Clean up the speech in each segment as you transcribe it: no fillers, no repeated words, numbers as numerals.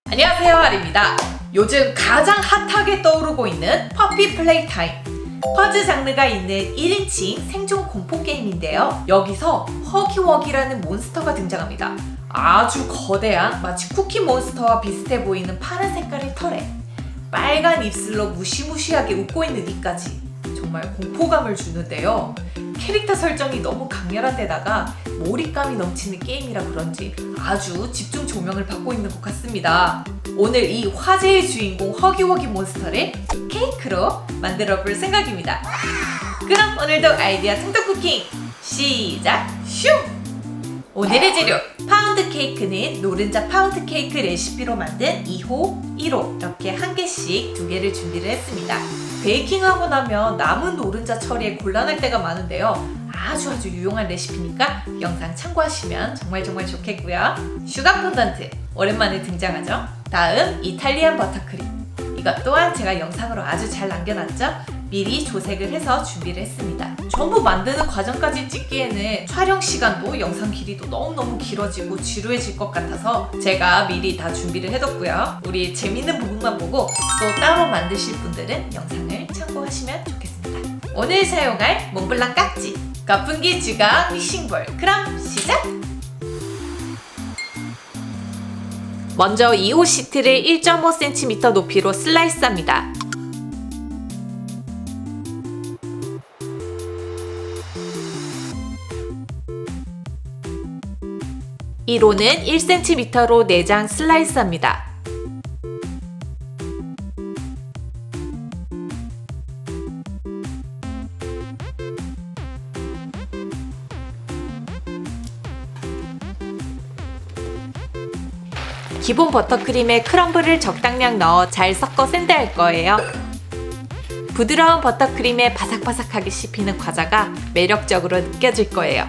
안녕하세요, 아리입니다. 요즘 가장 핫하게 떠오르고 있는 퍼피 플레이타임. 퍼즐 장르가 있는 1인칭 생존 공포 게임인데요. 여기서 허기워기라는 몬스터가 등장합니다. 아주 거대한 마치 쿠키 몬스터와 비슷해 보이는 파란 색깔의 털에 빨간 입술로 무시무시하게 웃고 있는 이까지 정말 공포감을 주는데요. 캐릭터 설정이 너무 강렬한 데다가 몰입감이 넘치는 게임이라 그런지 아주 집중 조명을 받고 있는 것 같습니다. 오늘 이 화제의 주인공 허기워기 몬스터를 케이크로 만들어 볼 생각입니다. 그럼 오늘도 아이디어 퉁퉁 쿠킹 시작! 슝! 오늘의 재료 파운드 케이크는 노른자 파운드 케이크 레시피로 만든 2호, 1호 이렇게 한 개씩 2개를 준비를 했습니다. 베이킹하고 나면 남은 노른자 처리에 곤란할 때가 많은데요. 아주 유용한 레시피니까 영상 참고하시면 정말 좋겠고요. 슈가 폰던트 오랜만에 등장하죠. 다음 이탈리안 버터크림, 이것 또한 제가 영상으로 아주 잘 남겨놨죠. 미리 조색을 해서 준비를 했습니다. 전부 만드는 과정까지 찍기에는 촬영 시간도 영상 길이도 너무너무 길어지고 지루해질 것 같아서 제가 미리 다 준비를 해뒀고요. 우리 재밌는 부분만 보고 또 따로 만드실 분들은 영상을 참고하시면 좋겠습니다. 오늘 사용할 몽블랑 깍지, 거품기 주걱 믹싱볼. 그럼 시작! 먼저 2호 시트를 1.5cm 높이로 슬라이스합니다. 1호는 1cm로 4장 슬라이스합니다. 기본 버터크림에 크럼블을 적당량 넣어 잘 섞어 샌드할 거예요. 부드러운 버터크림에 바삭바삭하게 씹히는 과자가 매력적으로 느껴질 거예요.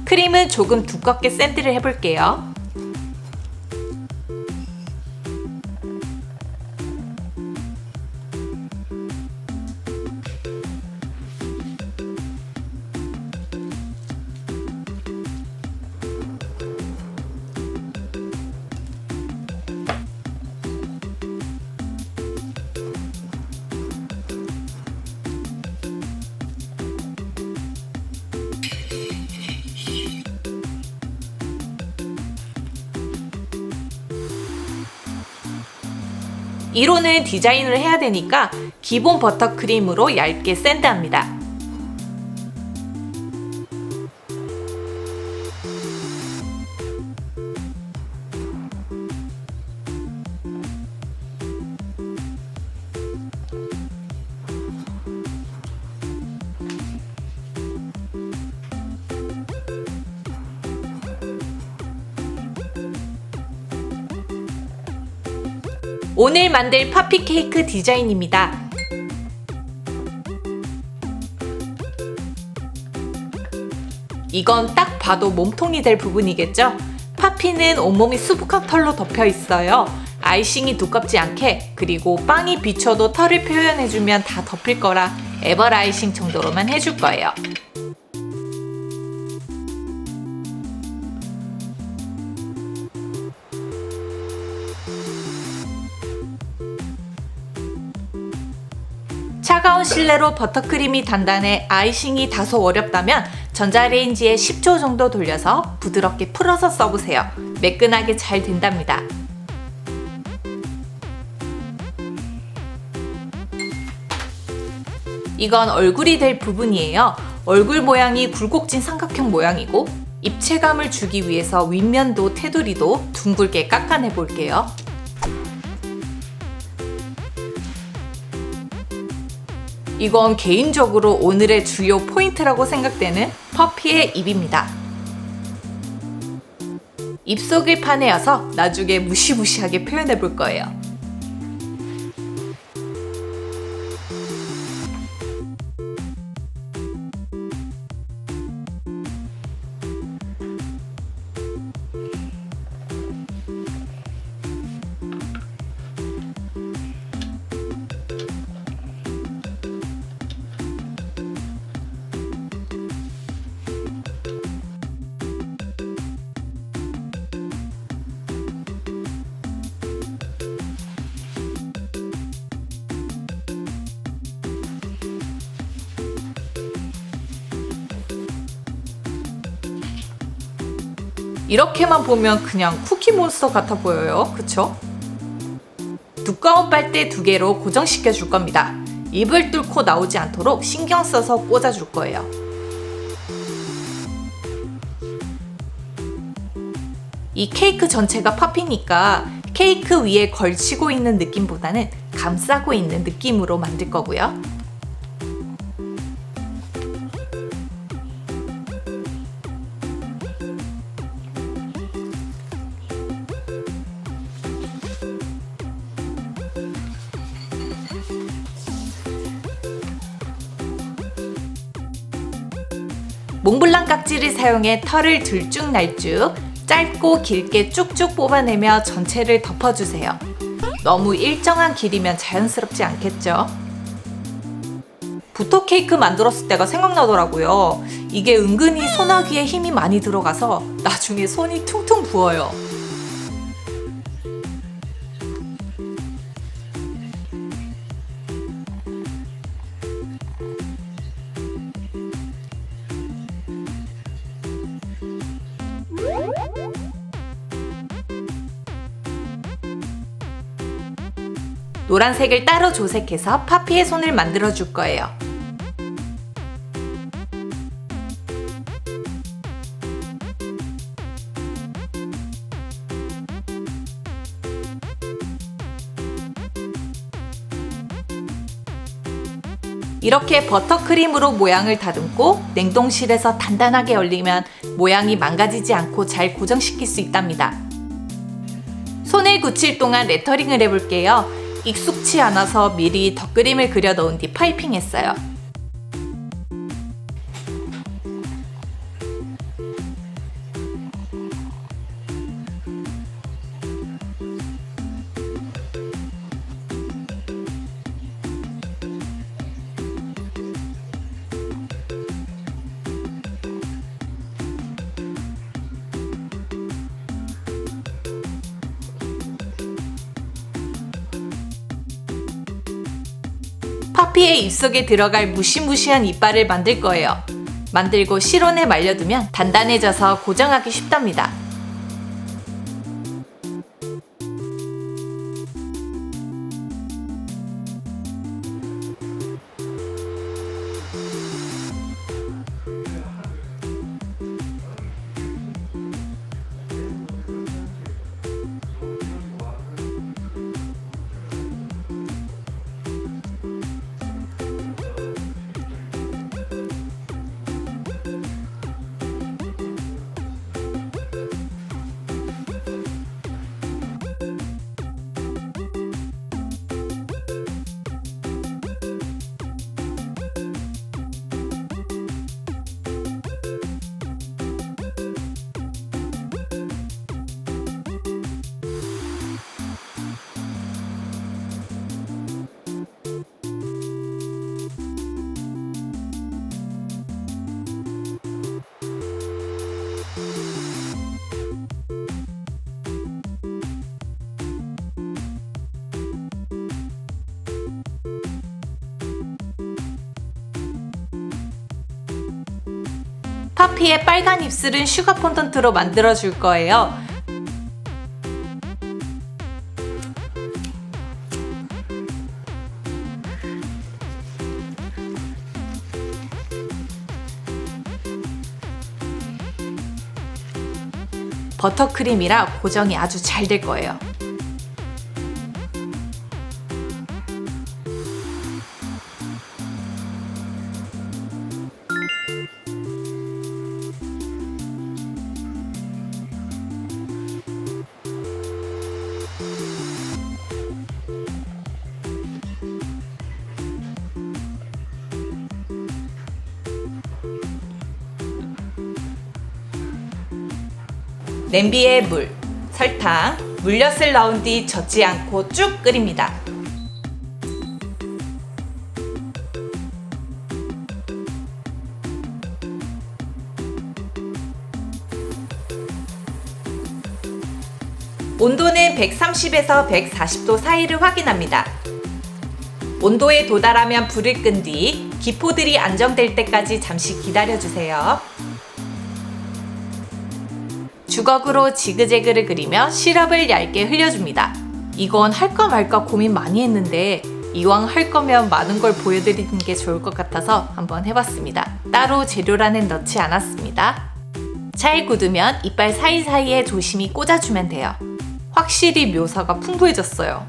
크림은 조금 두껍게 샌드를 해볼게요. 이로는 디자인을 해야 되니까 기본 버터크림으로 얇게 샌드합니다. 오늘 만들 퍼피 케이크 디자인입니다. 이건 딱 봐도 몸통이 될 부분이겠죠? 퍼피는 온몸이 수북한 털로 덮여 있어요. 아이싱이 두껍지 않게, 그리고 빵이 비쳐도 털을 표현해주면 다 덮일 거라 에버 아이싱 정도로만 해줄 거예요. 차가운 실내로 버터크림이 단단해 아이싱이 다소 어렵다면 전자레인지에 10초 정도 돌려서 부드럽게 풀어서 써보세요. 매끈하게 잘 된답니다. 이건 얼굴이 될 부분이에요. 얼굴 모양이 굴곡진 삼각형 모양이고 입체감을 주기 위해서 윗면도 테두리도 둥글게 깎아내 볼게요. 이건 개인적으로 오늘의 주요 포인트라고 생각되는 퍼피의 입입니다. 입속을 파내어서 나중에 무시무시하게 표현해 볼 거예요. 이렇게만 보면 그냥 쿠키몬스터 같아 보여요. 그쵸? 두꺼운 빨대 2개로 고정시켜 줄 겁니다. 입을 뚫고 나오지 않도록 신경 써서 꽂아 줄 거예요. 이 케이크 전체가 팝이니까 케이크 위에 걸치고 있는 느낌보다는 감싸고 있는 느낌으로 만들 거고요. 몽블랑 깍지를 사용해 털을 들쭉날쭉 짧고 길게 쭉쭉 뽑아내며 전체를 덮어주세요. 너무 일정한 길이면 자연스럽지 않겠죠? 부터 케이크 만들었을 때가 생각나더라고요. 이게 은근히 소나기에 힘이 많이 들어가서 나중에 손이 퉁퉁 부어요. 노란색을 따로 조색해서 파피의 손을 만들어 줄 거예요. 이렇게 버터크림으로 모양을 다듬고 냉동실에서 단단하게 얼리면 모양이 망가지지 않고 잘 고정시킬 수 있답니다. 손을 굳힐 동안 레터링을 해볼게요. 익숙치 않아서 미리 덧그림을 그려 넣은 뒤 파이핑 했어요. 파피의 입속에 들어갈 무시무시한 이빨을 만들 거예요. 만들고 실온에 말려두면 단단해져서 고정하기 쉽답니다. 파피의 빨간 입술은 슈가 폰던트로 만들어줄 거예요. 버터크림이라 고정이 아주 잘 될 거예요. 냄비에 물, 설탕, 물엿을 넣은 뒤 젓지 않고 쭉 끓입니다. 온도는 130에서 140도 사이를 확인합니다. 온도에 도달하면 불을 끈 뒤 기포들이 안정될 때까지 잠시 기다려주세요. 주걱으로 지그재그를 그리며 시럽을 얇게 흘려줍니다. 이건 할까 말까 고민 많이 했는데 이왕 할 거면 많은 걸 보여드리는 게 좋을 것 같아서 한번 해봤습니다. 따로 재료란엔 넣지 않았습니다. 잘 굳으면 이빨 사이사이에 조심히 꽂아주면 돼요. 확실히 묘사가 풍부해졌어요.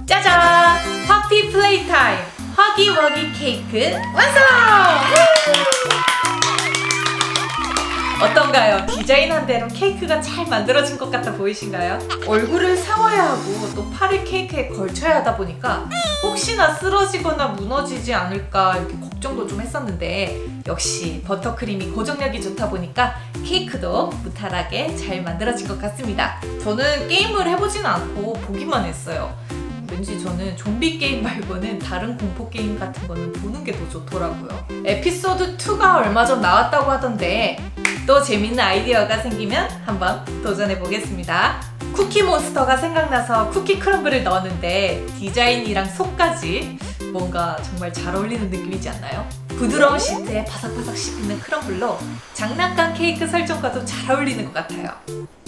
짜잔! 퍼피 플레이 타임! 허기워기 케이크 완성! 어떤가요? 디자인한 대로 케이크가 잘 만들어진 것 같아 보이신가요? 얼굴을 세워야 하고 또 팔을 케이크에 걸쳐야 하다 보니까 혹시나 쓰러지거나 무너지지 않을까 이렇게 걱정도 좀 했었는데 역시 버터크림이 고정력이 좋다 보니까 케이크도 무탈하게 잘 만들어진 것 같습니다. 저는 게임을 해보진 않고 보기만 했어요. 왠지 저는 좀비 게임 말고는 다른 공포 게임 같은 거는 보는 게 더 좋더라고요. 에피소드 2가 얼마 전 나왔다고 하던데 또 재밌는 아이디어가 생기면 한번 도전해 보겠습니다. 쿠키 몬스터가 생각나서 쿠키 크럼블을 넣었는데 디자인이랑 속까지 뭔가 정말 잘 어울리는 느낌이지 않나요? 부드러운 시트에 바삭바삭 씹히는 크럼블로 장난감 케이크 설정과도 잘 어울리는 것 같아요.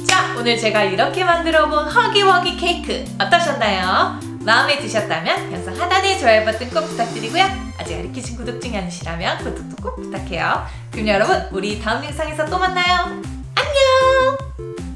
자, 오늘 제가 이렇게 만들어본 허기워기 케이크 어떠셨나요? 마음에 드셨다면 영상 하단에 좋아요 버튼 꼭 부탁드리고요. 아직 안 익히신 구독 중이 아니시라면 구독도 꼭 부탁해요. 그럼 여러분, 우리 다음 영상에서 또 만나요. 안녕!